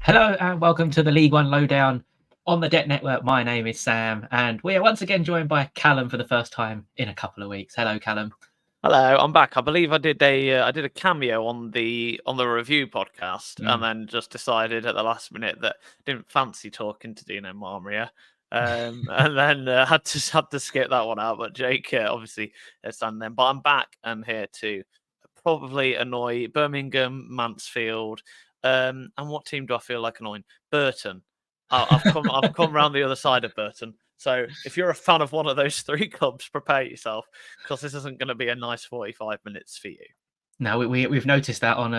Hello and welcome to the League One Lowdown on the Debt Network. My name is Sam, and we are once again joined by Callum for the first time in a couple of weeks. Hello, Callum. Hello, I'm back. I believe I did a cameo on the review podcast, and then just decided at the last minute that I didn't fancy talking to Dino Marmia, and then had to skip that one out. But Jake obviously standing there. But I'm back and here to probably annoy Birmingham, Mansfield, and what team do I feel like annoying? Burton. I've come round the other side of Burton. So if you're a fan of one of those three clubs, prepare yourself because this isn't going to be a nice 45 minutes for you. No, we've noticed that on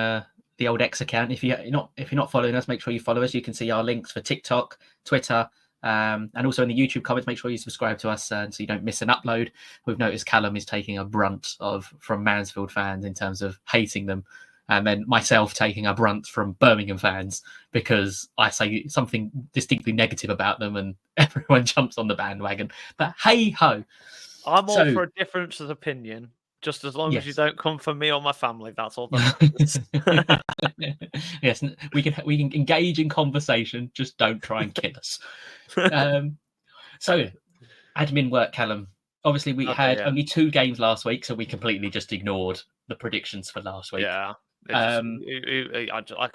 the old X account. If you're not following us, make sure you follow us. You can see our links for TikTok, Twitter, and also in the YouTube comments. Make sure you subscribe to us so you don't miss an upload. We've noticed Callum is taking a brunt from Mansfield fans in terms of hating them. And then myself taking a brunt from Birmingham fans because I say something distinctly negative about them and everyone jumps on the bandwagon. But hey-ho. I'm all for a difference of opinion, just as long as you don't come for me or my family. That's all that matters. Yes, we can engage in conversation, just don't try and kill us. So, admin work, Callum. Obviously, we had only 2 games last week, so we completely just ignored the predictions for last week. Yeah. I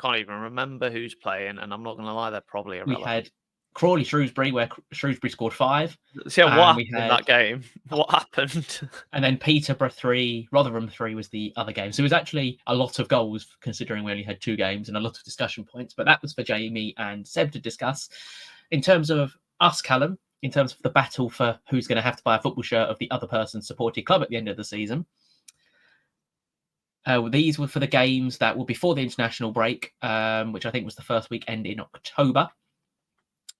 can't even remember who's playing, and I'm not going to lie, they're probably irrelevant. We had Crawley, Shrewsbury, where Shrewsbury scored 5. So what happened in that game? What happened? And then Peterborough 3, Rotherham 3 was the other game. So it was actually a lot of goals, considering we only had 2 games and a lot of discussion points. But that was for Jamie and Seb to discuss. In terms of us, Callum, in terms of the battle for who's going to have to buy a football shirt of the other person's supported club at the end of the season, these were for the games that were before the international break, which I think was the first weekend in October.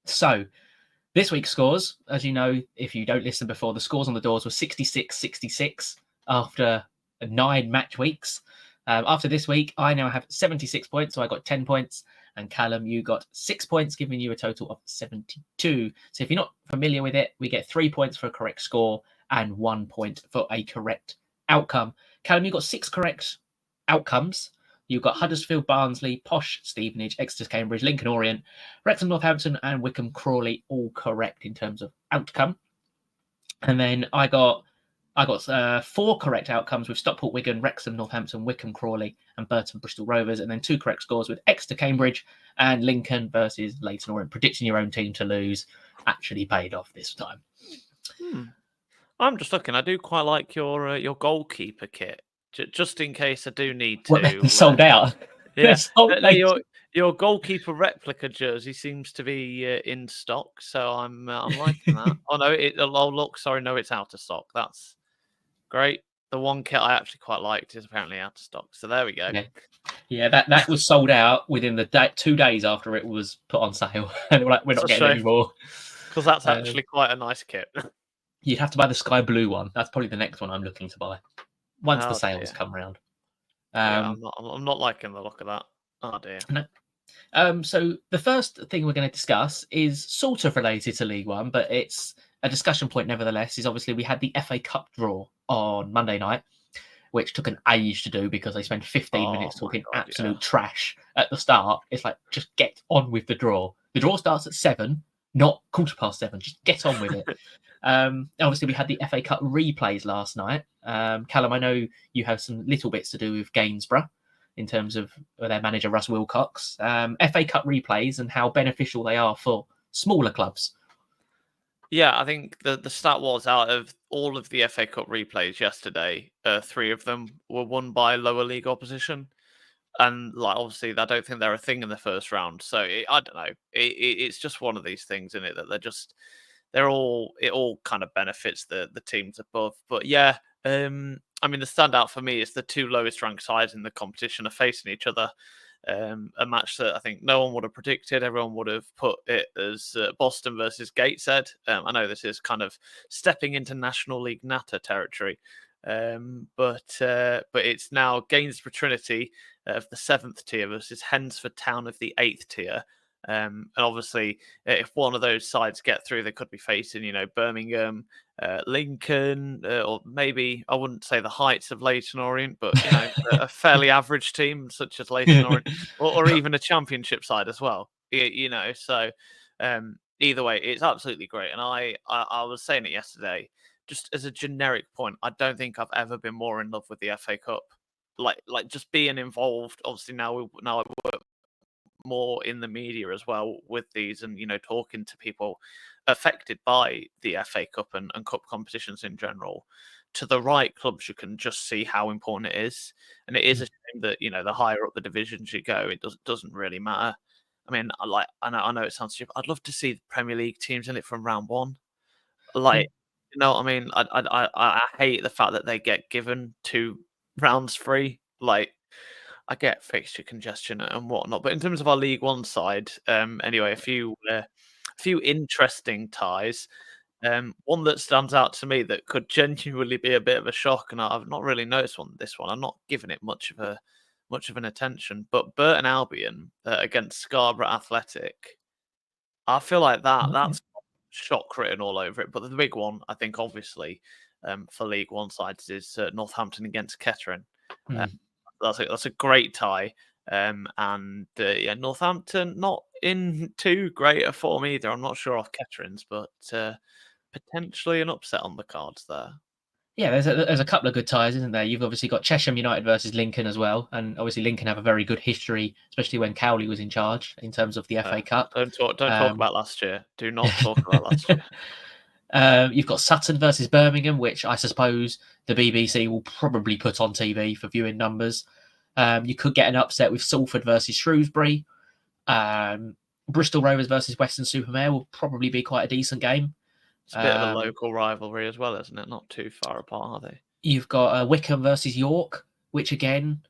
So this week's scores, as you know, if you don't listen before, the scores on the doors were 66-66 after 9 match weeks. After this week, I now have 76 points, so I got 10 points. And Callum, you got 6 points, giving you a total of 72. So if you're not familiar with it, we get 3 points for a correct score and 1 point for a correct outcome. Callum, you got 6 correct outcomes. You've got Huddersfield, Barnsley, Posh, Stevenage, Exeter, Cambridge, Lincoln, Orient, Wrexham, Northampton, and Wycombe, Crawley, all correct in terms of outcome. And then I got 4 correct outcomes with Stockport, Wigan, Wrexham, Northampton, Wycombe, Crawley, and Burton, Bristol, Rovers, and then 2 correct scores with Exeter, Cambridge, and Lincoln versus Leyton Orient. Predicting your own team to lose actually paid off this time. I'm just looking. I do quite like your goalkeeper kit, just in case I do need to. Well, they're sold out. Yeah, your goalkeeper replica jersey seems to be in stock, so I'm liking that. Oh no, look, sorry, no, it's out of stock. That's great. The one kit I actually quite liked is apparently out of stock. So there we go. Yeah, that was sold out within the 2 days after it was put on sale, and we're not getting any more. Because that's actually quite a nice kit. You'd have to buy the sky blue one. That's probably the next one I'm looking to buy once the sales come round. I'm not liking the look of that. Oh dear. No. So the first thing we're going to discuss is sort of related to League One, but it's a discussion point nevertheless. Is obviously we had the FA Cup draw on Monday night, which took an age to do because they spent 15 minutes talking absolute trash at the start. It's like, just get on with the draw. The draw starts at 7, not 7:15. Just get on with it. Obviously, we had the FA Cup replays last night. Callum, I know you have some little bits to do with Gainsborough in terms of their manager, Russ Wilcox. FA Cup replays and how beneficial they are for smaller clubs. Yeah, I think the stat was out of all of the FA Cup replays yesterday, 3 of them were won by lower league opposition. And obviously, I don't think they're a thing in the first round. So I don't know. It's just one of these things, isn't it? That it all kind of benefits the teams above. But yeah, I mean, the standout for me is the 2 lowest ranked sides in the competition are facing each other. A match that I think no one would have predicted. Everyone would have put it as Boston versus Gateshead. I know this is kind of stepping into National League Natter territory. But it's now Gainsborough Trinity of the 7th tier versus Hensford Town of the 8th tier. And obviously, if one of those sides get through, they could be facing, Birmingham, Lincoln, or maybe I wouldn't say the heights of Leyton Orient, but a fairly average team such as Leyton Orient, or even a championship side as well. So either way, it's absolutely great. And I was saying it yesterday, just as a generic point, I don't think I've ever been more in love with the FA Cup. Like just being involved. Obviously now I work more in the media as well with these, and talking to people affected by the FA Cup and cup competitions in general. To the right clubs, you can just see how important it is, and it is a shame that the higher up the divisions you go, it doesn't really matter. I mean, I know it sounds stupid. I'd love to see the Premier League teams in it from round one. Like, what I mean? I hate the fact that they get given 2 rounds free. Like, I get fixture congestion and whatnot, but in terms of our League One side, anyway, a few interesting ties. One that stands out to me that could genuinely be a bit of a shock, and I've not really noticed this one. I'm not giving it much of an attention, but Burton Albion against Scarborough Athletic. I feel like that's shock written all over it. But the big one, I think, obviously, for League One sides is Northampton against Kettering. That's a great tie. And Northampton not in too great a form either. I'm not sure off Kettering's, but potentially an upset on the cards there. Yeah, there's a couple of good ties, isn't there? You've obviously got Chesham United versus Lincoln as well, and obviously Lincoln have a very good history, especially when Cowley was in charge in terms of the FA Cup. Don't talk about last year. Do not talk about last year. You've got Sutton versus Birmingham, which I suppose the BBC will probably put on TV for viewing numbers. You could get an upset with Salford versus Shrewsbury. Bristol Rovers versus Western-super-Mare will probably be quite a decent game. It's a bit of a local rivalry as well, isn't it? Not too far apart, are they? You've got Wycombe versus York, which again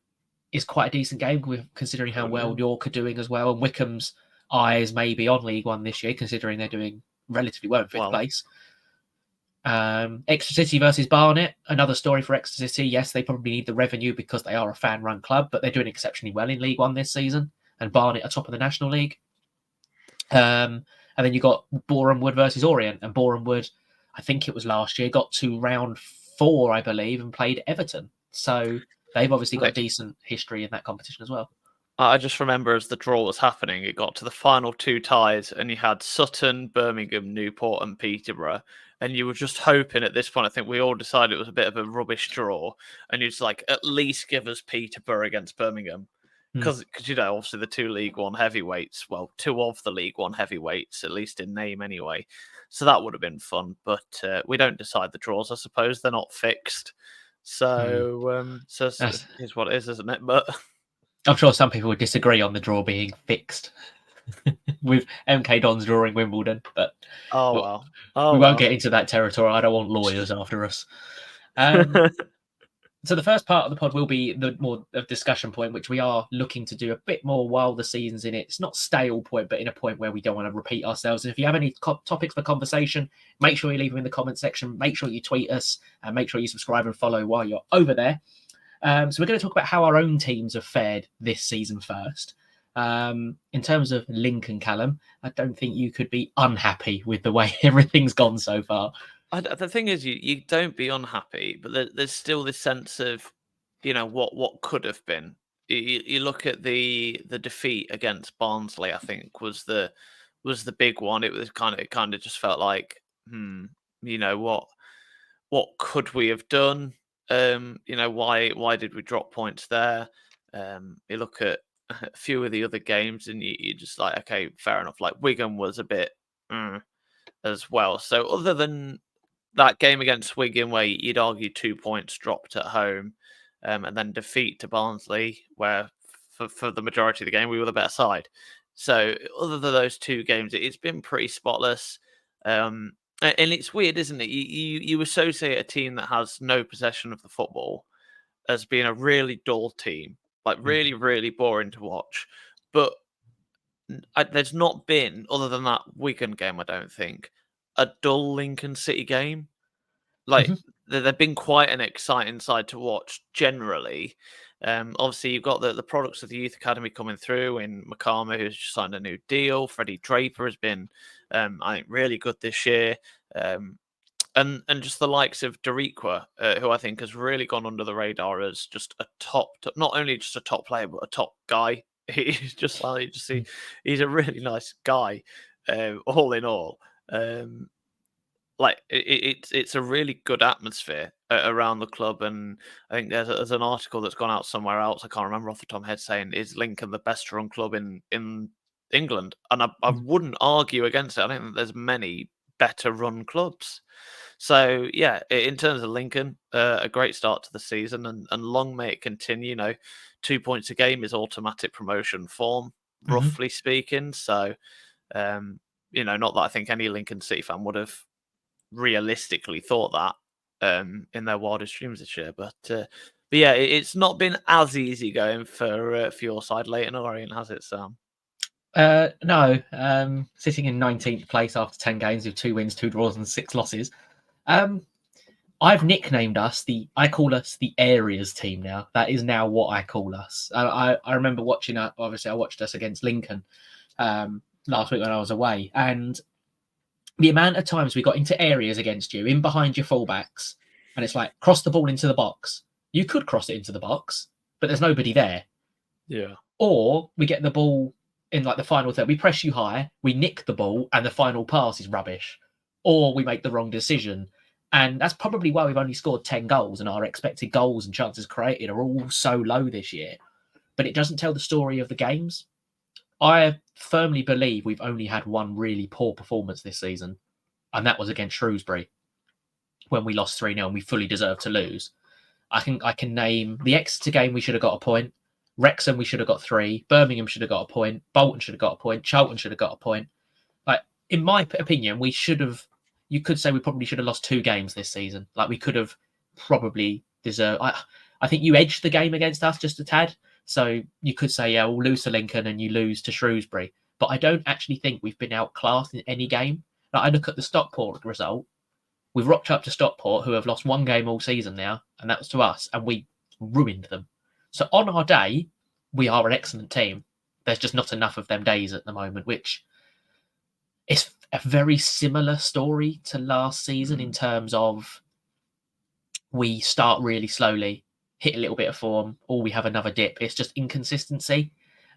is quite a decent game, considering how well York are doing as well. And Wycombe's eyes may be on League One this year, considering they're doing relatively well in fifth place. Exeter City versus Barnet, another story for Exeter City. Yes, they probably need the revenue because they are a fan-run club, but they're doing exceptionally well in League One this season. And Barnet are top of the National League. And then you've got Boreham Wood versus Orient. And Boreham Wood, I think it was last year, got to round 4, I believe, and played Everton. So they've obviously got a decent history in that competition as well. I just remember as the draw was happening, it got to the final 2 ties, and you had Sutton, Birmingham, Newport, and Peterborough. And you were just hoping at this point, I think we all decided it was a bit of a rubbish draw. And you're just like, at least give us Peterborough against Birmingham. Because obviously the 2 League One heavyweights, well, 2 of the League One heavyweights, at least in name anyway. So that would have been fun. But we don't decide the draws, I suppose. They're not fixed. So, here's what it is, isn't it? But I'm sure some people would disagree on the draw being fixed with MK Dons drawing Wimbledon. But we won't get into that territory. I don't want lawyers after us. So the first part of the pod will be the more of discussion point, which we are looking to do a bit more while the season's in it. It's not stale point, but in a point where we don't want to repeat ourselves. And if you have any topics for conversation, make sure you leave them in the comment section. Make sure you tweet us and make sure you subscribe and follow while you're over there. So we're going to talk about how our own teams have fared this season first. In terms of Lincoln, Callum, I don't think you could be unhappy with the way everything's gone so far. The thing is, you don't be unhappy, but there's still this sense of, what could have been. You look at the defeat against Barnsley, I think was the big one. It kind of just felt like, what could we have done? Why did we drop points there? You look at a few of the other games, and you're just like, okay, fair enough. Like Wigan was a bit as well. So other than that game against Wigan, where you'd argue 2 points dropped at home, and then defeat to Barnsley, where for the majority of the game we were the better side. So other than those 2 games, it's been pretty spotless. And it's weird, isn't it? You associate a team that has no possession of the football as being a really dull team, like really, really boring to watch. But there's not been, other than that Wigan game, I don't think, a dull Lincoln City game. Like they've been quite an exciting side to watch generally. Obviously, you've got the products of the youth academy coming through in Makama, who's just signed a new deal. Freddie Draper has been, I think, really good this year. And just the likes of Dariqua, who I think has really gone under the radar as just a top, not only just a top player, but a top guy He's just like he's a really nice guy, all in all. Like it's a really good atmosphere around the club, and I think there's an article that's gone out somewhere else. I can't remember off the top of my head saying is Lincoln the best run club in England, and I wouldn't argue against it. I think there's many better run clubs. So yeah, in terms of Lincoln, a great start to the season, and long may it continue. 2 points a game is automatic promotion form, roughly speaking. So, not that I think any Lincoln City fan would have realistically thought that in their wildest dreams this year, but yeah, it's not been as easy going for your side, Leighton Orient, has it, Sam? No, sitting in 19th place after 10 games with 2 wins, 2 draws, and 6 losses. I've nicknamed us I call us the Areas team now. That is now what I call us. I remember watching, obviously, I watched us against Lincoln last week when I was away, and the amount of times we got into areas against you, in behind your fullbacks, and it's like, cross the ball into the box. You could cross it into the box, but there's nobody there. Yeah. Or we get the ball in like the final third. We press you high, we nick the ball, and the final pass is rubbish. Or we make the wrong decision. And that's probably why we've only scored 10 goals, and our expected goals and chances created are all so low this year. But it doesn't tell the story of the games. I firmly believe we've only had one really poor performance this season, and that was against Shrewsbury when we lost 3-0 and we fully deserved to lose. I can name the Exeter game, we should have got a point. Wrexham, we should have got 3. Birmingham should have got a point. Bolton should have got a point. Charlton should have got a point. Like, in my opinion, we should have. You could say we probably should have lost 2 games this season. Like, we could have probably deserved. I think you edged the game against us just a tad. So you could say, yeah, we'll lose to Lincoln and you lose to Shrewsbury. But I don't actually think we've been outclassed in any game. Like, I look at the Stockport result. We've rocked up to Stockport, who have lost 1 game all season now, and that was to us, and we ruined them. So on our day, we are an excellent team. There's just not enough of them days at the moment, which is a very similar story to last season in terms of we start really slowly, hit a little bit of form, or we have another dip. It's just inconsistency.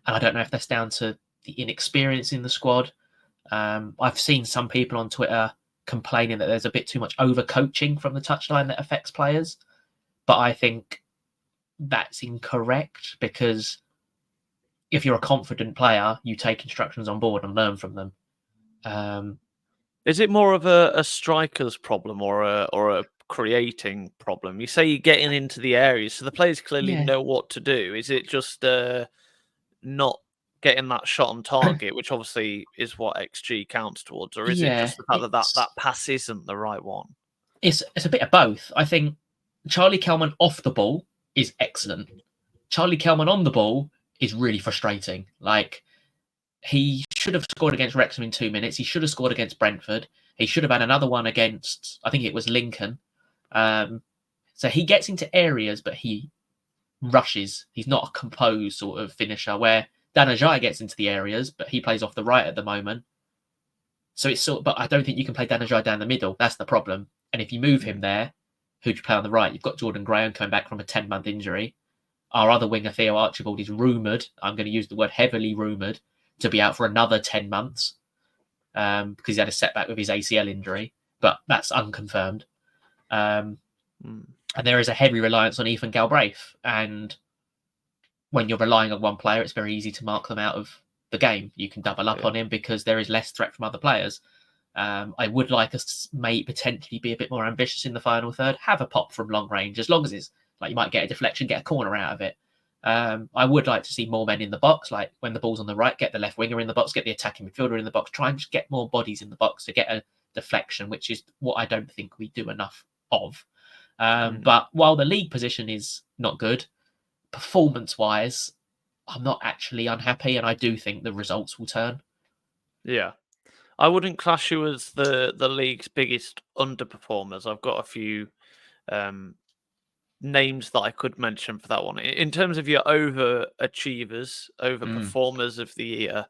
And I don't know if that's down to the inexperience in the squad. I've seen some people on Twitter complaining that there's a bit too much over-coaching from the touchline that affects players. But I think that's incorrect, because if you're a confident player, you take instructions on board and learn from them. Is it more of a striker's problem or a creating problem? You say you're getting into the areas, so the players clearly know what to do. Is it just not getting that shot on target, which obviously is what XG counts towards, or is it just the fact that pass isn't the right one? It's a bit of both. I think Charlie Kelman off the ball is excellent. Charlie Kelman on the ball is really frustrating. Like, he should have scored against Wrexham in 2 minutes. He should have scored against Brentford. He should have had another one against, I think it was Lincoln. So he gets into areas, but he rushes. He's not a composed sort of finisher, where Danajai gets into the areas, but he plays off the right at the moment. So it's but I don't think you can play Danajai down the middle. That's the problem. And if you move him there, who'd you play on the right? You've got Jordan Graham coming back from a 10-month injury. Our other winger, Theo Archibald, is rumoured, I'm going to use the word heavily rumoured, to be out for another 10 months because he had a setback with his ACL injury, but that's unconfirmed. And there is a heavy reliance on Ethan Galbraith. And when you're relying on one player, it's very easy to mark them out of the game. You can double up on him because there is less threat from other players. I would like us to potentially be a bit more ambitious in the final third, have a pop from long range, as long as it's like you might get a deflection, get a corner out of it. I would like to see more men in the box, like when the ball's on the right, get the left winger in the box, get the attacking midfielder in the box, try and just get more bodies in the box to get a deflection, which is what I don't think we do enough of. But while the league position is not good, performance-wise, I'm not actually unhappy, and I do think the results will turn. Yeah. I wouldn't class you as the league's biggest underperformers. I've got a few names that I could mention for that one. In terms of your overachievers, overperformers of the year,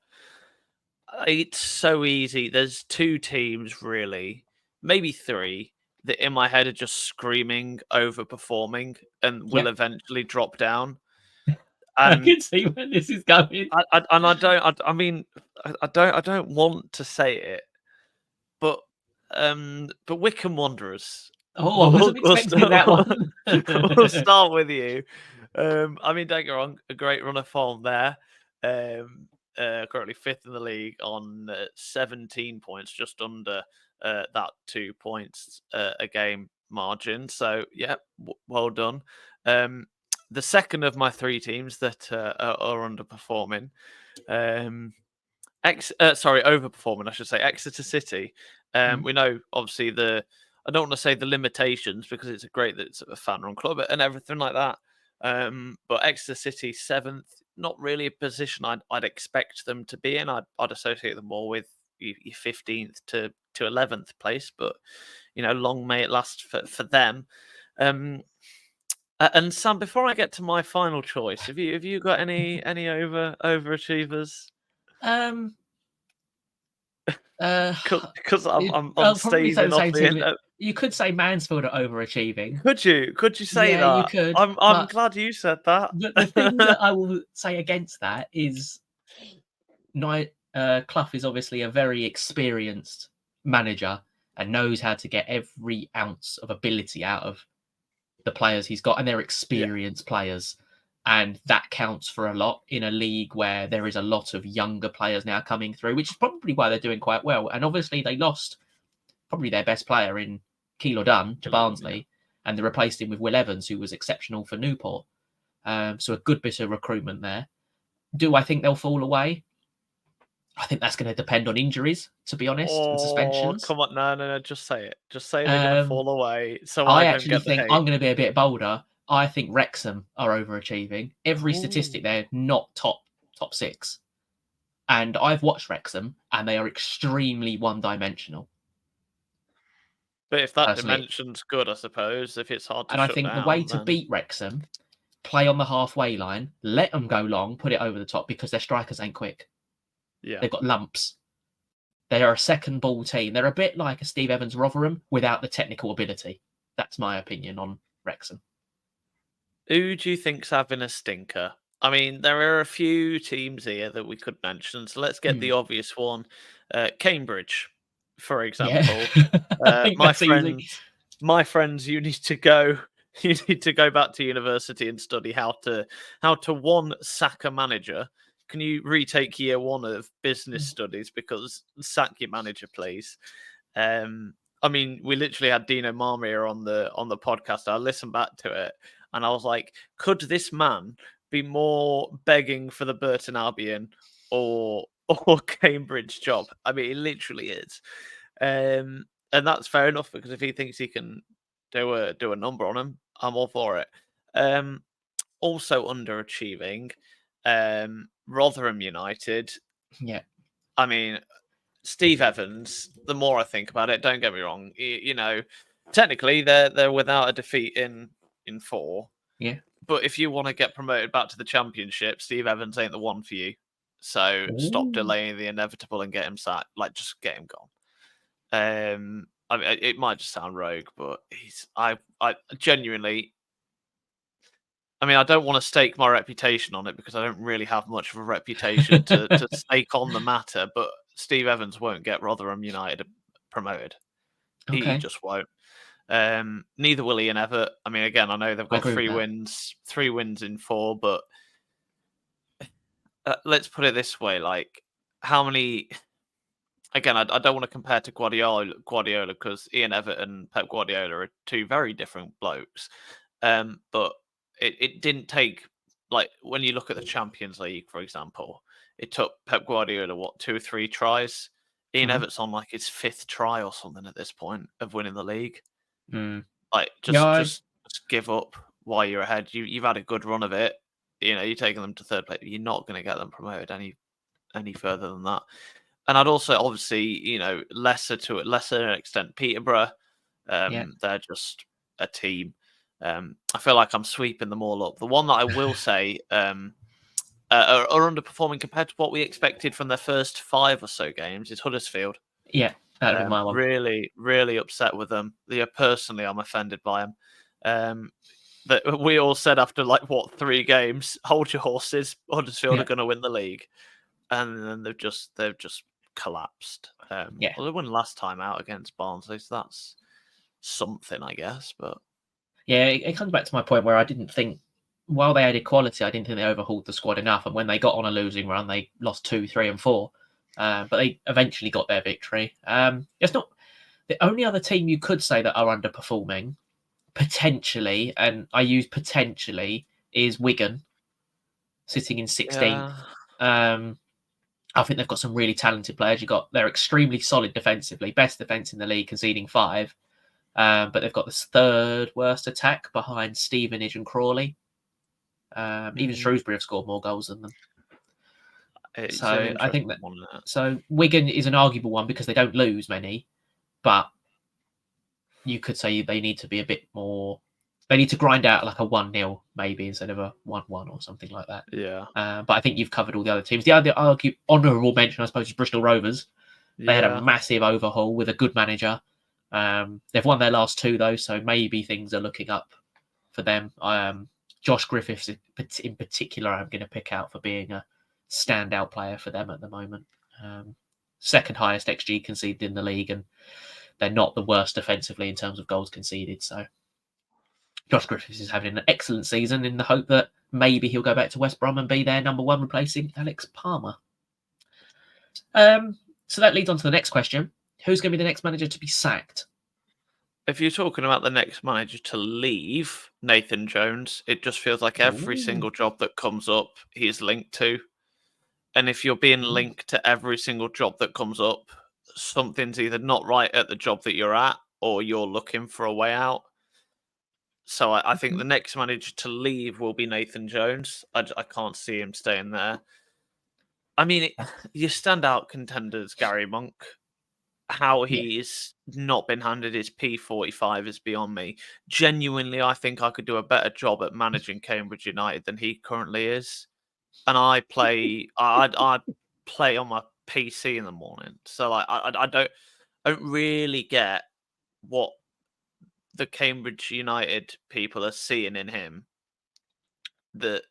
it's so easy. There's 2 teams, really, maybe 3, that in my head are just screaming overperforming and will eventually drop down. I can see where this is going. I don't want to say it, but Wycombe Wanderers. Oh, I wasn't expecting that one. We'll start with you. I mean, don't get me wrong, a great run of form there. Currently fifth in the league on 17 points, just under that 2 points a game margin. So, yeah, well done. The second of my three teams that are underperforming, overperforming, I should say, Exeter City. We know, obviously, I don't want to say the limitations because it's it's a fan-run club and everything like that. But Exeter City 7th, not really a position I'd expect them to be in. I'd associate them more with your 15th to 11th place, but long may it last for them. And Sam, before I get to my final choice, have you got any overachievers? Because I'm staving off the end. You could say Mansfield are overachieving. Could you say that? Yeah, you could. I'm glad you said that. The thing that I will say against that is, Clough is obviously a very experienced manager and knows how to get every ounce of ability out of the players he's got, and they're experienced players. And that counts for a lot in a league where there is a lot of younger players now coming through, which is probably why they're doing quite well. And obviously they lost probably their best player in Keeler Dunn to Barnsley, and they replaced him with Will Evans, who was exceptional for Newport. So a good bit of recruitment there. Do I think they'll fall away? I think that's going to depend on injuries, to be honest, and suspensions. Come on, no, just say it. Just say they're going to fall away. So I actually think I'm going to be a bit bolder. I think Wrexham are overachieving. Every statistic, they're not top 6. And I've watched Wrexham, and they are extremely one-dimensional. But if that dimension's good, I suppose, if it's hard to shut down. And I think the way to beat Wrexham, play on the halfway line, let them go long, put it over the top, because their strikers ain't quick. Yeah. They've got lumps. They are a second ball team. They're a bit like a Steve Evans Rotherham without the technical ability. That's my opinion on Wrexham. Who do you think's having a stinker? I mean, there are a few teams here that we could mention, so let's get the obvious one. Cambridge, for example. Yeah. My friends, you need to go. You need to go back to university and study how to one, sack a manager. Can you retake year 1 of business studies, because sack your manager, please? I mean, we literally had Dino Marmia on the podcast. I listened back to it, and I was like, could this man be more begging for the Burton Albion or Cambridge job? I mean, it literally is. And that's fair enough, because if he thinks he can do a number on him, I'm all for it. Also underachieving, Rotherham United. Yeah. I mean, Steve Evans, the more I think about it, don't get me wrong, technically they're without a defeat in 4. Yeah. But if you want to get promoted back to the Championship, Steve Evans ain't the one for you. So stop delaying the inevitable and get him sacked. Like, just get him gone. I mean, it might just sound rogue, but I genuinely, I mean, I don't want to stake my reputation on it, because I don't really have much of a reputation to stake on the matter, but Steve Evans won't get Rotherham United promoted. Okay. He just won't. Neither will Ian Evatt. I mean, again, I know they've got 3 wins in 4, but let's put it this way: like, how many? Again, I don't want to compare to Guardiola, because Ian Evatt and Pep Guardiola are 2 very different blokes. But it didn't take, like, when you look at the Champions League, for example, it took Pep Guardiola 2 or 3 tries. Ian Evatt's on like his 5th try or something at this point of winning the league. Like, just give up while you're ahead. You've had a good run of it. You're taking them to 3rd place. You're not going to get them promoted any further than that. And I'd also, obviously, lesser extent, Peterborough. They're just a team. I feel like I'm sweeping them all up. The one that I will say are underperforming compared to what we expected from their first 5 or so games is Huddersfield. Yeah, that'd be my one. Really, really upset with them. Personally, I'm offended by them. that we all said after 3 games, hold your horses, Huddersfield are going to win the league, and then they've just collapsed. Well, they won last time out against Barnsley, so that's something, I guess. But it comes back to my point where I didn't think, while they added quality, I didn't think they overhauled the squad enough. And when they got on a losing run, they lost 2, 3, and 4. But they eventually got their victory. It's not the only other team you could say that are underperforming, potentially, and I use potentially, is Wigan, sitting in 16th. I think they've got some really talented players. They're extremely solid defensively, best defence in the league, conceding 5. But they've got the 3rd worst attack behind Stevenage and Crawley. Even Shrewsbury have scored more goals than them. I think that. So Wigan is an arguable one because they don't lose many, but you could say they need to be a bit more. They need to grind out like a 1-0 maybe instead of a 1-1 or something like that. Yeah. But I think you've covered all the other teams. The other honourable mention, I suppose, is Bristol Rovers. They had a massive overhaul with a good manager. They've won their last 2 though, so maybe things are looking up for them. Josh Griffiths in particular, I'm going to pick out for being a standout player for them at the moment. 2nd highest XG conceded in the league, and they're not the worst defensively in terms of goals conceded. So Josh Griffiths is having an excellent season in the hope that maybe he'll go back to West Brom and be their number 1, replacing Alex Palmer. So that leads on to the next question. Who's going to be the next manager to be sacked? If you're talking about the next manager to leave, Nathan Jones, it just feels like every single job that comes up, he's linked to. And if you're being linked to every single job that comes up, something's either not right at the job that you're at, or you're looking for a way out. So I think the next manager to leave will be Nathan Jones. I can't see him staying there. I mean, your standout contenders, Gary Monk. How he's not been handed his P45 is beyond me. Genuinely, I think I could do a better job at managing Cambridge United than he currently is. And I play on my PC in the morning, so I don't really get what the Cambridge United people are seeing in him that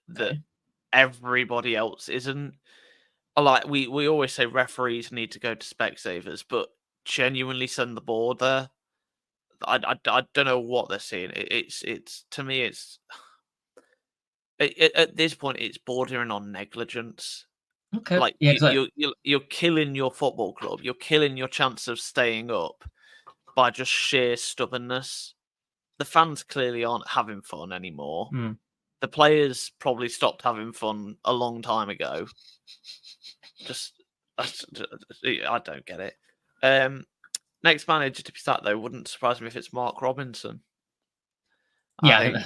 everybody else isn't. Like we always say, referees need to go to Specsavers, but genuinely send the board there. I don't know what they're seeing. It's to me, at this point, it's bordering on negligence. Okay, like you're killing your football club. You're killing your chance of staying up by just sheer stubbornness. The fans clearly aren't having fun anymore. The players probably stopped having fun a long time ago. I don't get it. Next manager to be sacked, though, wouldn't surprise me if it's Mark Robinson. I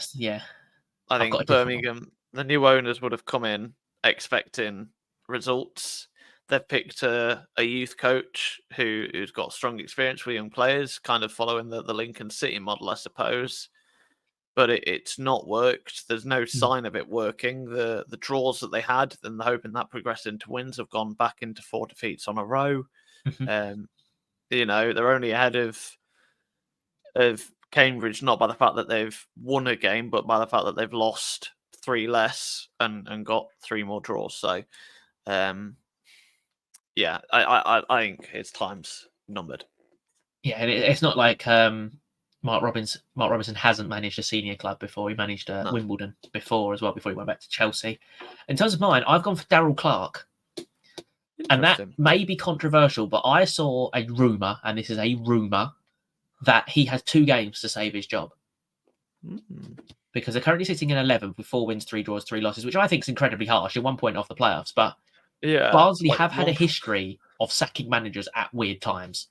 think Birmingham, the new owners would have come in expecting results. They've picked a youth coach who's got strong experience with young players, kind of following the Lincoln City model, I suppose. But it's not worked. There's no sign of it working. The draws that they had, and hoping that progressed into wins, have gone back into 4 defeats on a row. They're only ahead of Cambridge, not by the fact that they've won a game, but by the fact that they've lost 3 less and got 3 more draws. So, I think his time's numbered. Yeah, and it's not like Mark Robinson hasn't managed a senior club before. He managed Wimbledon before as well, before he went back to Chelsea. In terms of mine, I've gone for Darryl Clark. And that may be controversial, but I saw a rumour, and this is a rumour, that he has 2 games to save his job. Because they're currently sitting in 11th with 4 wins, 3 draws, 3 losses, which I think is incredibly harsh. You're 1 point off the playoffs, but Barnsley have had a history of sacking managers at weird times.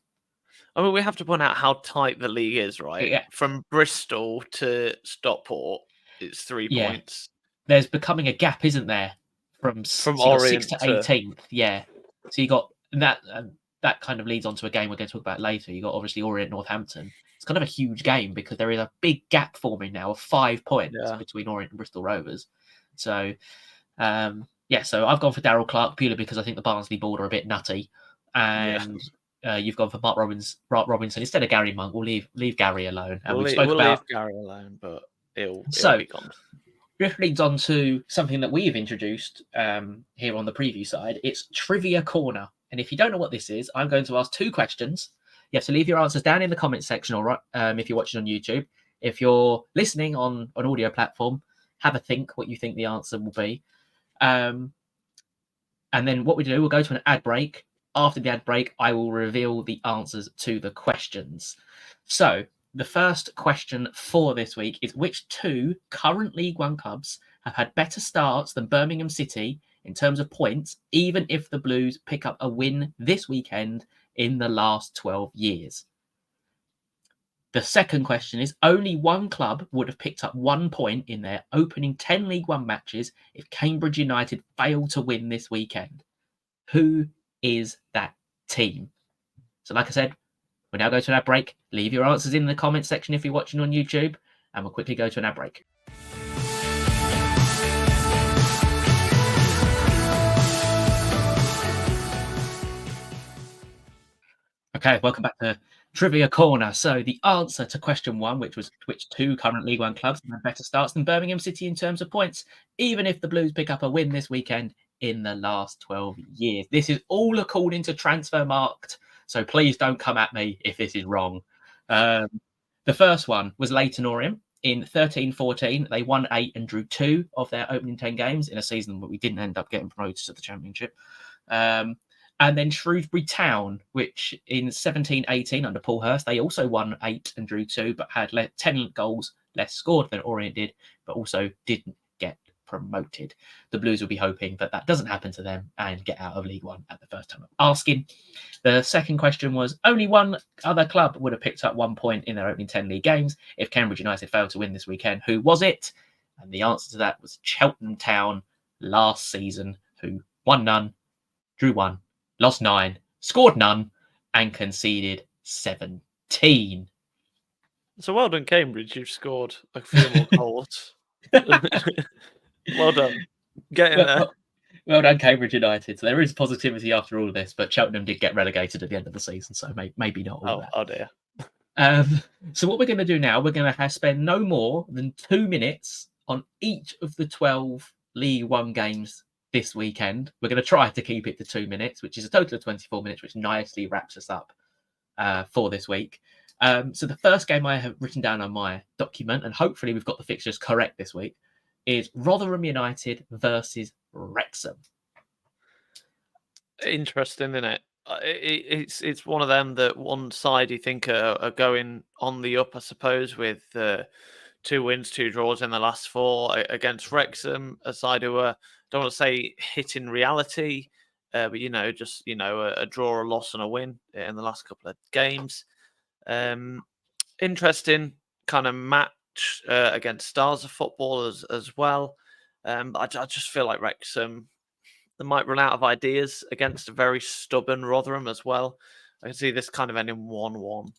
I mean, we have to point out how tight the league is, right? Yeah. From Bristol to Stockport, it's 3 points. There's becoming a gap, isn't there? From Orient 6th to 18th. Yeah. So you got that, and that kind of leads on to a game we're going to talk about later. You got obviously Orient Northampton. It's kind of a huge game because there is a big gap forming now of 5 points between Orient and Bristol Rovers. So, so I've gone for Darryl Clark purely because I think the Barnsley board are a bit nutty. And you've gone for Mark Robinson instead of Gary Monk. We'll leave Gary alone. And we'll leave Gary alone, but it'll So, be gone. this leads on to something that we've introduced here on the preview side. It's Trivia Corner. And if you don't know what this is, I'm going to ask 2 questions. You have to leave your answers down in the comments section, all right, if you're watching on YouTube. If you're listening on an audio platform, have a think what you think the answer will be. And then what we do, we'll go to an ad break. After the ad break, I will reveal the answers to the questions. So the first question for this week is, which 2 current League One clubs have had better starts than Birmingham City in terms of points, even if the Blues pick up a win this weekend in the last 12 years? The second question is, only one club would have picked up 1 point in their opening 10 League One matches if Cambridge United failed to win this weekend. Who is that team? So like I said, we'll now go to an ad break. Leave your answers in the comments section if you're watching on YouTube, and we'll quickly go to an ad break. Okay, welcome back to Trivia Corner. So the answer to question 1, which was which 2 current League One clubs have better starts than Birmingham City in terms of points, even if the Blues pick up a win this weekend in the last 12 years. This is all according to Transfermarkt, so please don't come at me if this is wrong. The first one was Leyton Orient. In 13-14, they won 8 and drew 2 of their opening 10 games in a season where we didn't end up getting promoted to the Championship. And then Shrewsbury Town, which in 17-18 under Paul Hurst, they also won 8 and drew 2, but had 10 goals less scored than Orient did, but also didn't get promoted. The Blues will be hoping that that doesn't happen to them and get out of League One at the first time of asking. The second question was, only one other club would have picked up 1 point in their opening 10 league games if Cambridge United failed to win this weekend. Who was it? And the answer to that was Cheltenham Town last season, who won none, drew 1, lost 9, scored none, and conceded 17. So well done, Cambridge. You've scored a few more goals. Well done. Get in there. Well done, Cambridge United. So there is positivity after all of this, but Cheltenham did get relegated at the end of the season, so maybe not all that. Oh dear. So what we're going to do now, we're going to spend no more than 2 minutes on each of the 12 League One games this weekend. We're going to try to keep it to 2 minutes, which is a total of 24 minutes, which nicely wraps us up for this week. So the first game I have written down on my document, and hopefully we've got the fixtures correct this week, is Rotherham United versus Wrexham. Interesting, isn't it? It's one of them that one side you think are going on the up, I suppose, with 2 wins, 2 draws in the last 4 against Wrexham, a side who are, don't want to say hitting reality, but just a draw, a loss, and a win in the last couple of games. Interesting kind of match against stars of football as well. I just feel like Wrexham, they might run out of ideas against a very stubborn Rotherham as well. I can see this kind of ending 1-1.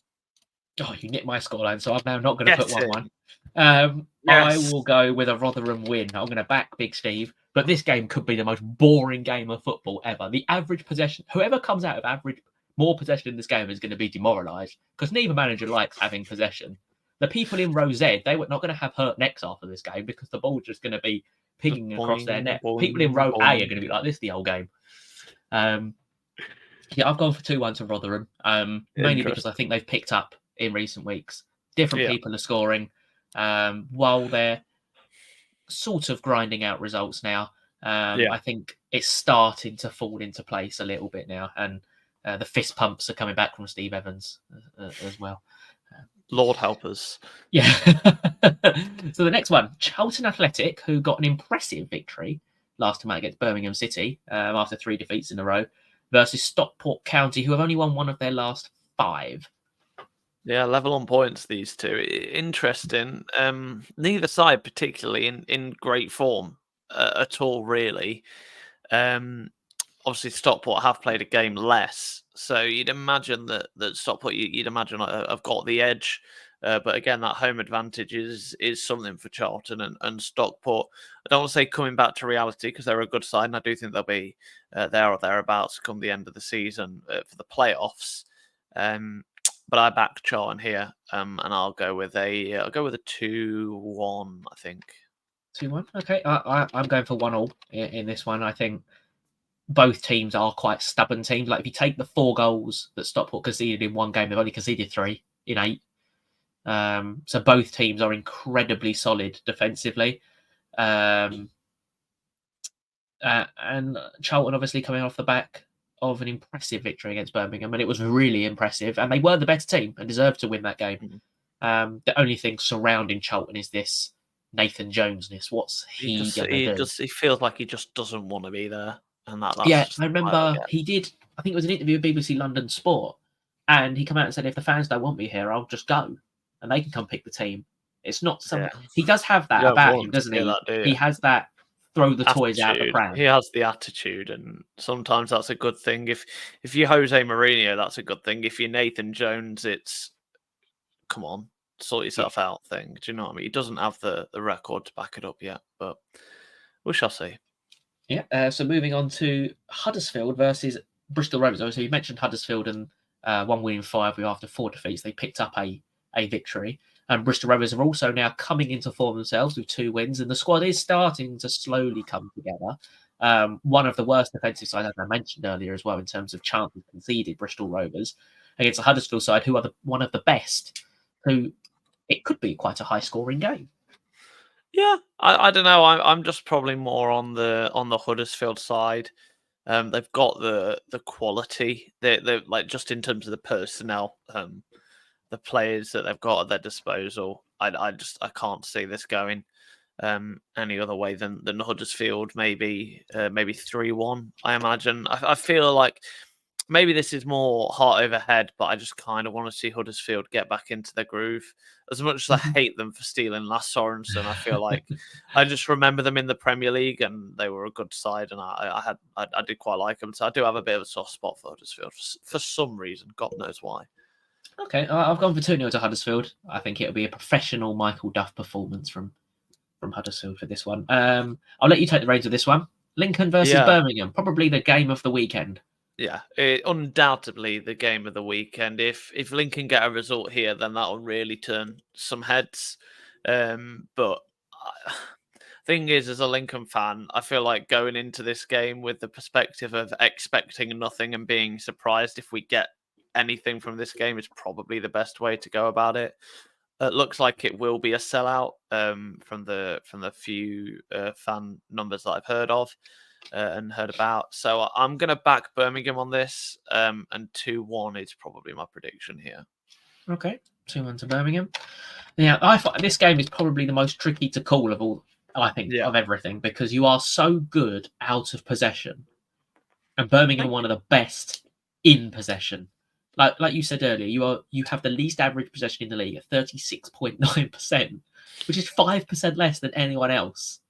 Oh, you nicked my scoreline, so I'm now not going to put 1-1. Yes. I will go with a Rotherham win. I'm going to back Big Steve, but this game could be the most boring game of football ever. The average possession, whoever comes out of more possession in this game is going to be demoralised, because neither manager likes having possession. The people in row Z, they were not going to have hurt necks after this game because the ball's just going to be pinging across their net. People in row A are going to be like this the whole game. I've gone for 2-1 to Rotherham, mainly because I think they've picked up in recent weeks. Different people are scoring while they're sort of grinding out results now. I think it's starting to fall into place a little bit now, and the fist pumps are coming back from Steve Evans as well. Lord help us. Yeah. So the next one, Charlton Athletic, who got an impressive victory last time out against Birmingham City after 3 defeats in a row, versus Stockport County, who have only won 1 of their last 5. Yeah, level on points, these two. Interesting. Neither side particularly in great form at all, really. Obviously, Stockport have played a game less, so you'd imagine that Stockport, you'd imagine have got the edge. But again, that home advantage is something for Charlton and Stockport. I don't want to say coming back to reality because they're a good side, and I do think they'll be there or thereabouts come the end of the season for the playoffs. but I back Charlton here, and I'll go with a 2-1. I think 2-1. Okay, I'm going for 1-1 in this one. I think both teams are quite stubborn teams. Like if you take the 4 goals that Stockport conceded in one game, they've only conceded 3 in 8. So both teams are incredibly solid defensively. And Charlton obviously coming off the back of an impressive victory against Birmingham, and it was really impressive. And they were the better team and deserved to win that game. The only thing surrounding Charlton is this Nathan Jonesness. What's he going to do? He feels like he just doesn't want to be there, and that's I remember he did. I think it was an interview with BBC London Sport, and he came out and said, "If the fans don't want me here, I'll just go, and they can come pick the team." It's not some. Yeah. He does have that about him, doesn't he? That, he has that throw the toys out the pram. He has the attitude, and sometimes that's a good thing. If you're Jose Mourinho, that's a good thing. If you're Nathan Jones, it's come on, sort yourself out thing. Do you know what I mean? He doesn't have the record to back it up yet, but we shall see. Yeah. So moving on to Huddersfield versus Bristol Rovers. So you mentioned Huddersfield and 1 win in 5 after 4 defeats. They picked up a victory. And Bristol Rovers are also now coming into form themselves with 2 wins, and the squad is starting to slowly come together. One of the worst defensive sides, as I mentioned earlier as well, in terms of chances conceded, Bristol Rovers, against the Huddersfield side, who are one of the best. Who it could be quite a high-scoring game. Yeah, I don't know. I'm just probably more on the Huddersfield side. They've got the quality. They're like just in terms of the personnel. The players that they've got at their disposal, I can't see this going any other way than Huddersfield. Maybe 3-1. I imagine. I feel like maybe this is more heart over head, but I just kind of want to see Huddersfield get back into their groove. As much as I hate them for stealing Lasse Sorensen, I feel like I just remember them in the Premier League and they were a good side, and I did quite like them. So I do have a bit of a soft spot for Huddersfield for some reason. God knows why. Okay, I've gone for 2-0 to Huddersfield. I think it'll be a professional Michael Duff performance from Huddersfield for this one. I'll let you take the reins of this one. Lincoln versus Birmingham, probably the game of the weekend. Yeah, undoubtedly the game of the weekend. If Lincoln get a result here, then that'll really turn some heads. But thing is, as a Lincoln fan, I feel like going into this game with the perspective of expecting nothing and being surprised if we get anything from this game is probably the best way to go about it. It looks like it will be a sellout from the few fan numbers that I've heard of and heard about. So I'm going to back Birmingham on this, and 2-1 is probably my prediction here. Okay, 2-1 to Birmingham. Yeah, I thought this game is probably the most tricky to call of all. I think of everything, because you are so good out of possession, and Birmingham are one of the best in possession. Like you said earlier, you have the least average possession in the league at 36.9%, which is 5% less than anyone else,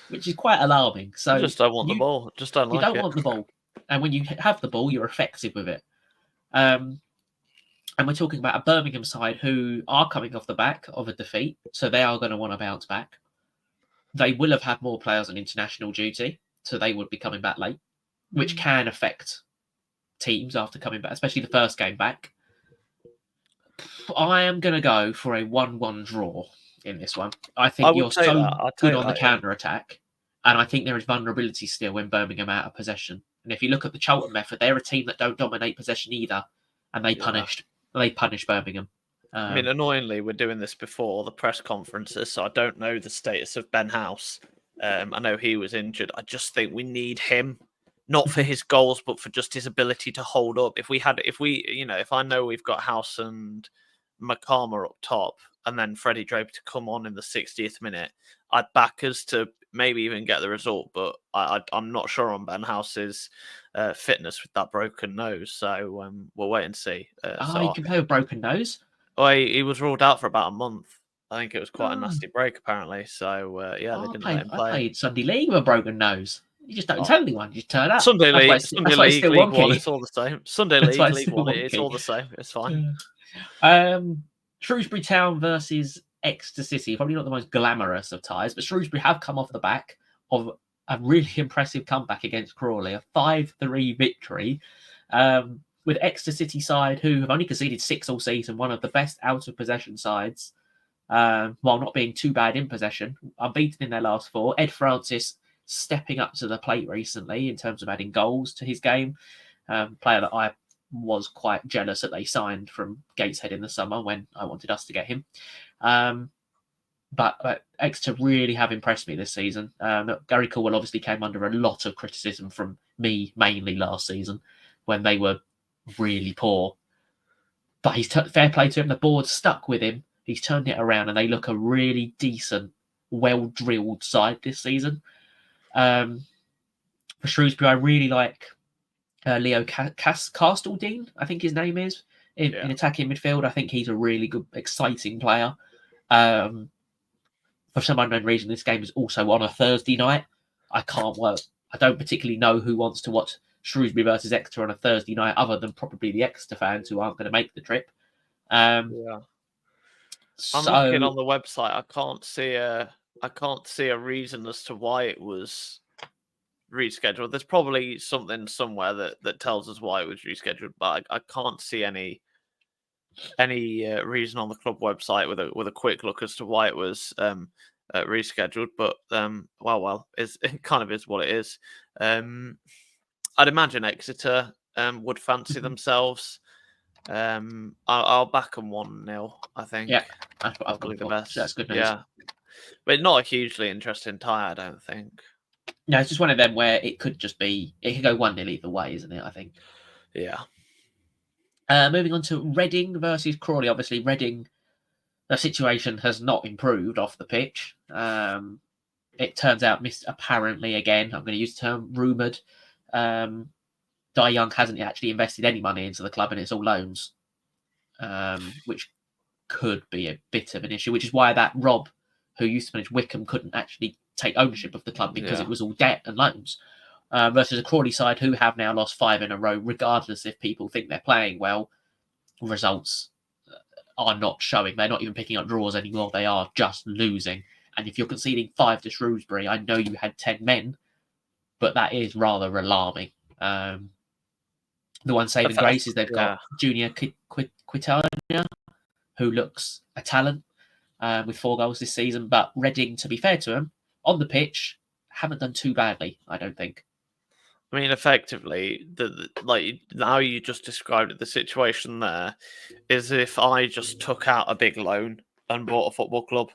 which is quite alarming. So you just don't want the ball. Just don't like it. You don't want the ball, and when you have the ball, you're effective with it. And we're talking about a Birmingham side who are coming off the back of a defeat, so they are going to want to bounce back. They will have had more players on international duty, so they would be coming back late, which can affect teams after coming back, especially the first game back. I am going to go for a 1-1 draw in this one. I think you're so good on the counter-attack, and I think there is vulnerability still when Birmingham out of possession. And if you look at the Charlton method, they're a team that don't dominate possession either, and they punish Birmingham. I mean, annoyingly, we're doing this before the press conferences, so I don't know the status of Ben House. I know he was injured. I just think we need him. Not for his goals, but for just his ability to hold up. If I know we've got House and McCarmer up top, and then Freddie Draper to come on in the 60th minute, I'd back us to maybe even get the result. But I'm not sure on Ben House's fitness with that broken nose. So we'll wait and see. You can play with broken nose? Oh, he was ruled out for about a month. I think it was quite a nasty break, apparently. So they didn't let him play. I played Sunday League with a broken nose. You just don't tell anyone. You just turn up. Sunday League, League One, it's all the same. Sunday League, League One, it's all the same. It's fine. Shrewsbury Town versus Exeter City. Probably not the most glamorous of ties, but Shrewsbury have come off the back of a really impressive comeback against Crawley, a 5-3 victory. with Exeter City side who have only conceded 6 all season, one of the best out of possession sides, while not being too bad in possession, unbeaten in their last 4. Ed Francis stepping up to the plate recently in terms of adding goals to his game. Player that I was quite jealous that they signed from Gateshead in the summer when I wanted us to get him. But Exeter really have impressed me this season. Gary Caldwell obviously came under a lot of criticism from me, mainly last season, when they were really poor. But he's fair play to him. The board stuck with him. He's turned it around, and they look a really decent, well-drilled side this season. For Shrewsbury, I really like Leo Castledine, I think his name is, in attacking midfield. I think he's a really good, exciting player. For some unknown reason, this game is also on a Thursday night. I can't work. I don't particularly know who wants to watch Shrewsbury versus Exeter on a Thursday night, other than probably the Exeter fans who aren't going to make the trip. I'm looking on the website. I can't see a reason as to why it was rescheduled. There's probably something somewhere that tells us why it was rescheduled, but I can't see any reason on the club website with a quick look as to why it was rescheduled. But it kind of is what it is. I'd imagine Exeter would fancy themselves. I'll back them 1-0. I think. Yeah, I've got the best. That's good news. Yeah, but not a hugely interesting tie, I don't think. No, it's just one of them where it could just be. It could go 1-0 either way, isn't it? I think. Yeah. Moving on to Reading versus Crawley. Obviously, Reading, the situation has not improved off the pitch. It turns out, apparently, again, I'm going to use the term rumoured, Di Young hasn't actually invested any money into the club, and it's all loans, which could be a bit of an issue, which is why that Rob, who used to manage Wycombe, couldn't actually take ownership of the club because it was all debt and loans. Versus a Crawley side who have now lost 5 in a row, regardless if people think they're playing well. Results are not showing. They're not even picking up draws anymore. They are just losing. And if you're conceding 5 to Shrewsbury, I know you had 10 men, but that is rather alarming. The one saving grace is they've got Junior Quitania, who looks a talent with 4 goals this season. But Reading, to be fair to them, on the pitch, haven't done too badly, I don't think. I mean, effectively, like how you just described it, the situation there is if I just took out a big loan and bought a football club.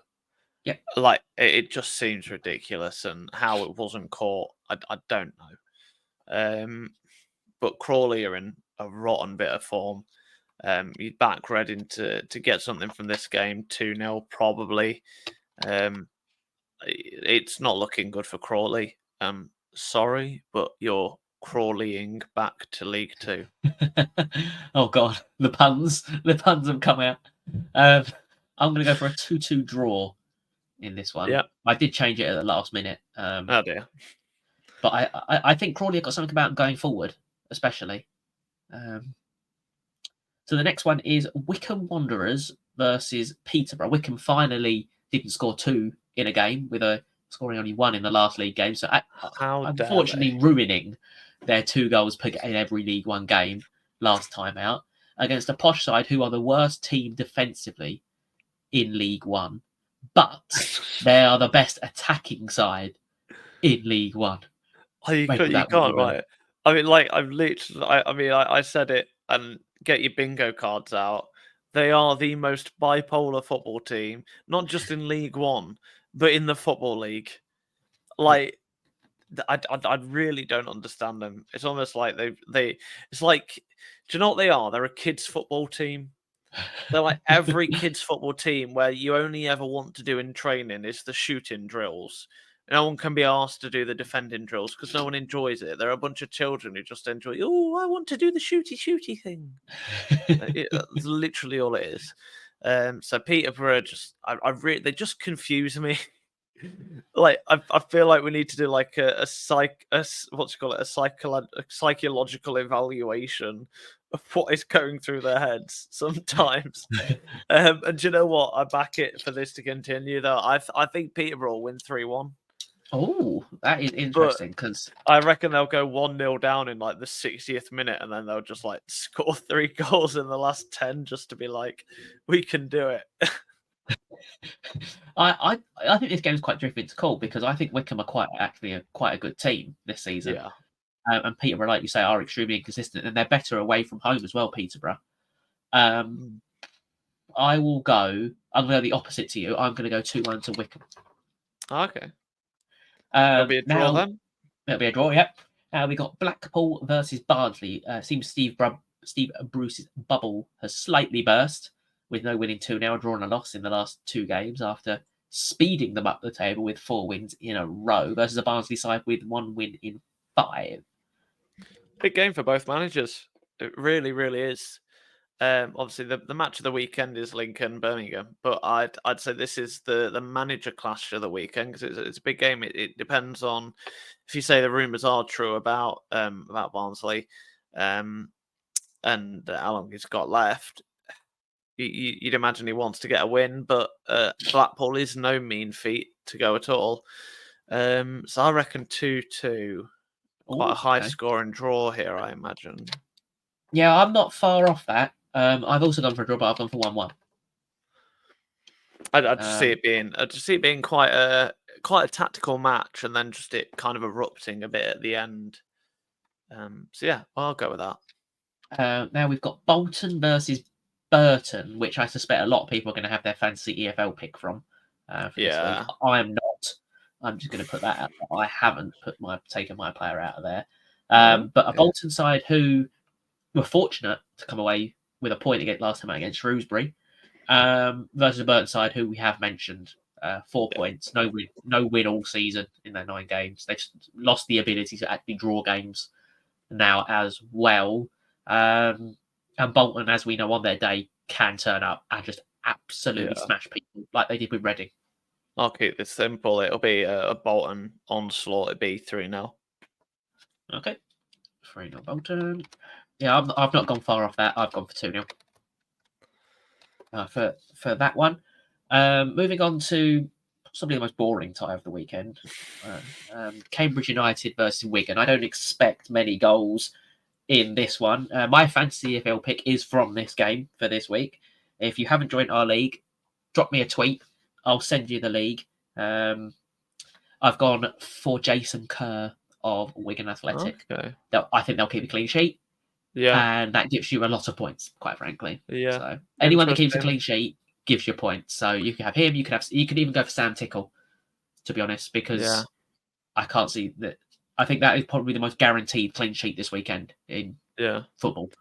Yeah, like it just seems ridiculous, and how it wasn't caught, I don't know. But Crawley are in a rotten bit of form. You'd back Reading to get something from this game, 2-0 probably. It's not looking good for Crawley. Sorry, but you're crawleying back to League Two. Oh God, the puns have come out. I'm going to go for a 2-2 draw in this one. Yeah, I did change it at the last minute. Oh dear. But I think Crawley have got something about them going forward, especially. So the next one is Wycombe Wanderers versus Peterborough. Wycombe finally didn't score 2 in a game, with scoring only 1 in the last league game. So unfortunately ruining their 2 goals in every League One game last time out against a posh side who are the worst team defensively in League One, but they are the best attacking side in League One. You can't, right? I mean, like I said it, and get your bingo cards out. They are the most bipolar football team, not just in League One, but in the Football League. Like, I really don't understand them. It's almost like it's like, do you know what they are? They're a kids' football team. They're like every kids' football team where you only ever want to do in training is the shooting drills. No one can be asked to do the defending drills because no one enjoys it. There are a bunch of children who just enjoy, oh, I want to do the shooty thing. That's literally all it is. So Peterborough they just confuse me. Like I feel like we need to do like a psychological evaluation of what is going through their heads sometimes. And do you know what? I back it for this to continue though. I think Peterborough will win 3-1. Oh, that is interesting because I reckon they'll go 1-0 down in like the 60th minute, and then they'll just like score 3 goals in the last 10 just to be like, we can do it. I think this game is quite difficult to call because I think Wycombe are quite a good team this season. Yeah. And Peterborough, like you say, are extremely inconsistent, and they're better away from home as well. Peterborough. I'm going to go the opposite to you. I'm going to go 2-1 to Wycombe. Okay. It'll be a draw then. It'll be a draw. Yep. We got Blackpool versus Barnsley. Seems Steve Bruce's bubble has slightly burst with no winning 2-0, drawing a loss in the last 2 games after speeding them up the table with 4 wins in a row versus a Barnsley side with 1 win in 5. Big game for both managers. It really, really is. Obviously, the match of the weekend is Lincoln Birmingham, but I'd say this is the manager clash of the weekend because it's a big game. It depends on if you say the rumours are true about Barnsley, and how long he's got left. You'd imagine he wants to get a win, but Blackpool is no mean feat to go at all. So I reckon 2-2. Quite a high scoring draw here, I imagine. Yeah, I'm not far off that. I've also gone for a draw, but I've gone for 1-1. I just see it being quite a tactical match, and then just it kind of erupting a bit at the end. So yeah, I'll go with that. Now we've got Bolton versus Burton, which I suspect a lot of people are going to have their fancy EFL pick from. For this week. I am not. I'm just going to put that out there. I haven't taken my player out of there. But a Bolton side who were fortunate to come away with a point last time against Shrewsbury, versus a Burton side who we have mentioned, 4 points, no win all season in their 9 games. They've lost the ability to actually draw games now as well. And Bolton, as we know, on their day can turn up and just absolutely smash people like they did with Reading. I'll keep this simple. It'll be a Bolton onslaught. It'll be 3-0. Okay. 3-0 Bolton. Yeah, I've not gone far off that. I've gone for 2-0 for that one. Moving on to possibly the most boring tie of the weekend. Cambridge United versus Wigan. I don't expect many goals in this one. My fantasy EFL pick is from this game for this week. If you haven't joined our league, drop me a tweet. I'll send you the league. I've gone for Jason Kerr of Wigan Athletic. Okay. I think they'll keep a clean sheet. Yeah. And that gives you a lot of points, quite frankly. Yeah. So anyone that keeps a clean sheet gives you points. So you can have him. You could even go for Sam Tickle, to be honest, because I can't see that. I think that is probably the most guaranteed clean sheet this weekend in football.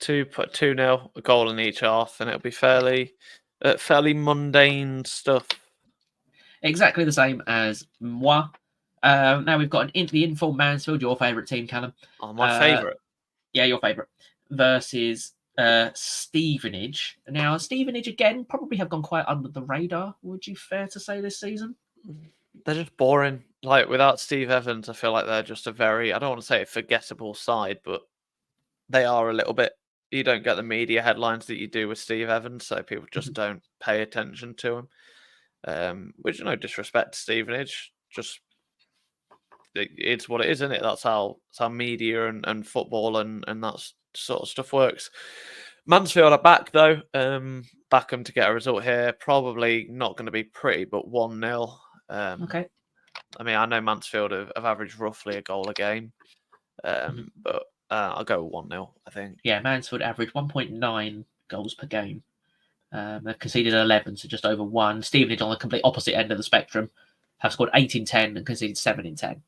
2-0, a goal in each half, and it'll be fairly mundane stuff. Exactly the same as moi. Now we've got the Informed Mansfield, your favourite team, Callum. Oh, my favourite. Yeah, your favourite. Versus Stevenage. Now, Stevenage, again, probably have gone quite under the radar, would you fair to say, this season? They're just boring. Like, without Steve Evans, I feel like they're just a very, I don't want to say a forgettable side, but they are a little bit. You don't get the media headlines that you do with Steve Evans, so people just don't pay attention to him. Which, no disrespect to Stevenage, just it's what it is, isn't it? That's how media and football and that sort of stuff works. Mansfield are back though. Back them to get a result here. Probably not going to be pretty, but 1-0. Okay. I mean, I know Mansfield have averaged roughly a goal a game, but I'll go with 1-0, I think. Yeah, Mansfield average 1.9 goals per game. They've conceded 11, so just over 1. Stevenage on the complete opposite end of the spectrum have scored 8 in 10 and conceded 7 in 10.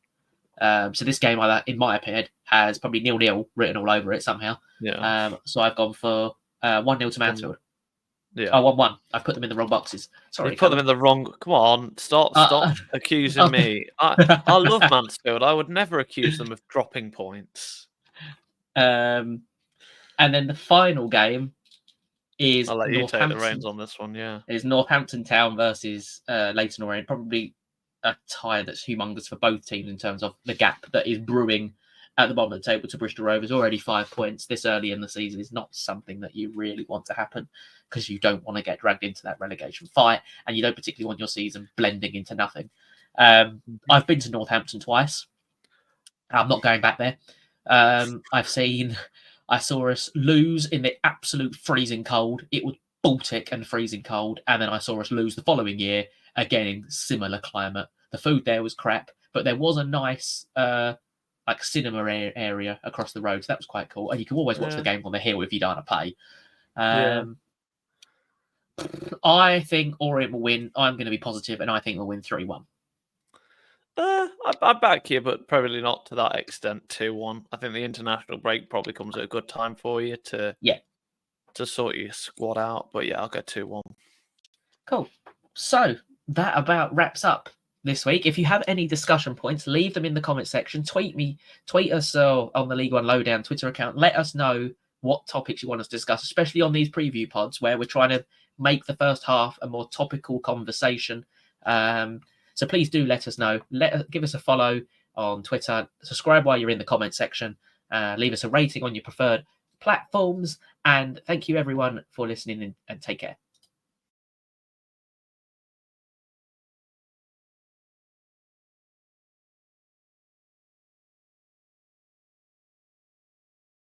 So this game, in my opinion, has probably 0-0 written all over it somehow. Yeah. So I've gone for 1-0 to Mansfield. Yeah. Oh, 1-1. I've put them in the wrong boxes. Sorry. You put them in the wrong. Come on, stop accusing me. I love Mansfield. I would never accuse them of dropping points. And then the final game is I'll let you take the reins on this one. Yeah, is Northampton Town versus Leyton Orient. Probably a tie that's humongous for both teams in terms of the gap that is brewing at the bottom of the table to Bristol Rovers. Already 5 points this early in the season is not something that you really want to happen because you don't want to get dragged into that relegation fight and you don't particularly want your season blending into nothing. I've been to Northampton twice. I'm not going back there. I saw us lose in the absolute freezing cold. It was Baltic and freezing cold. And then I saw us lose the following year, again in similar climate. The food there was crap, but there was a nice like cinema area across the road. So that was quite cool. And you can always watch the game on the hill if you don't want to pay. I think Orient will win. I'm going to be positive, and I think we'll win 3-1. I back you, but probably not to that extent. 2-1. I think the international break probably comes at a good time for you to sort your squad out. But yeah, I'll go 2-1. Cool. So that about wraps up this week. If you have any discussion points, leave them in the comment section. Tweet us on the League One Lowdown Twitter account. Let us know what topics you want us to discuss, especially on these preview pods where we're trying to make the first half a more topical conversation. So please do let us know. Give us a follow on Twitter. Subscribe while you're in the comment section. Leave us a rating on your preferred platforms. And thank you, everyone, for listening, and take care.